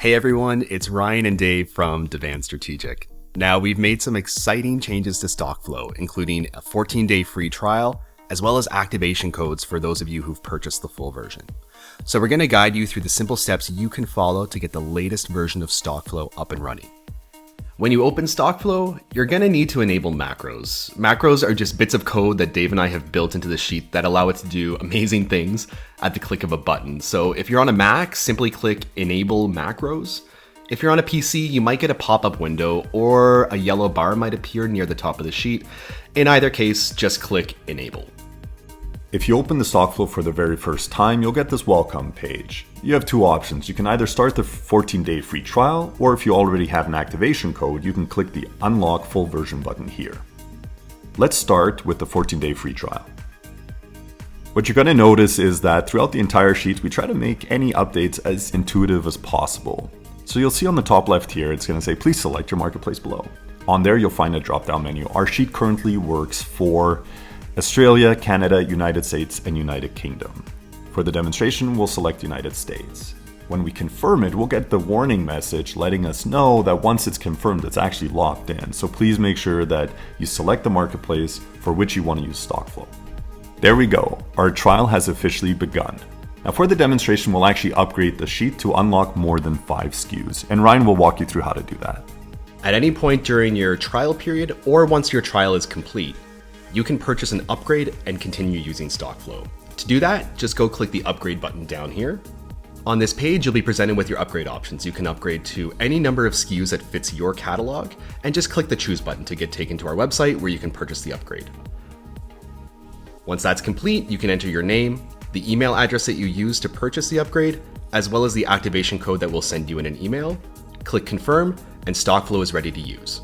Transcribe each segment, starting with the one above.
Hey everyone, it's Ryan and Dave from Devan Strategic. Now, we've made some exciting changes to STOCKFLOW, including a 14-day free trial, as well as activation codes for those of you who've purchased the full version. So we're going to guide you through the simple steps you can follow to get the latest version of STOCKFLOW up and running. When you open STOCKFLOW, you're going to need to enable macros. Macros are just bits of code that Dave and I have built into the sheet that allow it to do amazing things at the click of a button. So if you're on a Mac, simply click Enable Macros. If you're on a PC, you might get a pop-up window or a yellow bar might appear near the top of the sheet. In either case, just click Enable. If you open the STOCKFLOW for the very first time, you'll get this welcome page. You have two options. You can either start the 14-day free trial, or if you already have an activation code, you can click the Unlock Full Version button here. Let's start with the 14-day free trial. What you're going to notice is that throughout the entire sheet, we try to make any updates as intuitive as possible. So you'll see on the top left here, it's going to say, please select your marketplace below. On there, you'll find a drop-down menu. Our sheet currently works for Australia, Canada, United States, and United Kingdom. For the demonstration, we'll select United States. When we confirm it, we'll get the warning message letting us know that once it's confirmed, it's actually locked in. So please make sure that you select the marketplace for which you want to use STOCKFLOW. There we go. Our trial has officially begun. Now for the demonstration, we'll actually upgrade the sheet to unlock more than 5 SKUs, and Ryan will walk you through how to do that. At any point during your trial period, or once your trial is complete, you can purchase an upgrade and continue using STOCKFLOW. To do that, just go click the upgrade button down here. On this page, you'll be presented with your upgrade options. You can upgrade to any number of SKUs that fits your catalog, and just click the choose button to get taken to our website where you can purchase the upgrade. Once that's complete, you can enter your name, the email address that you use to purchase the upgrade, as well as the activation code that we'll send you in an email. Click confirm, and STOCKFLOW is ready to use.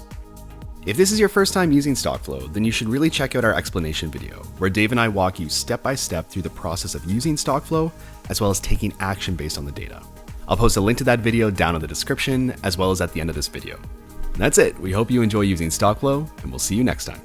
If this is your first time using STOCKFLOW, then you should really check out our explanation video, where Dave and I walk you step by step through the process of using STOCKFLOW, as well as taking action based on the data. I'll post a link to that video down in the description, as well as at the end of this video. And that's it. We hope you enjoy using STOCKFLOW, and we'll see you next time.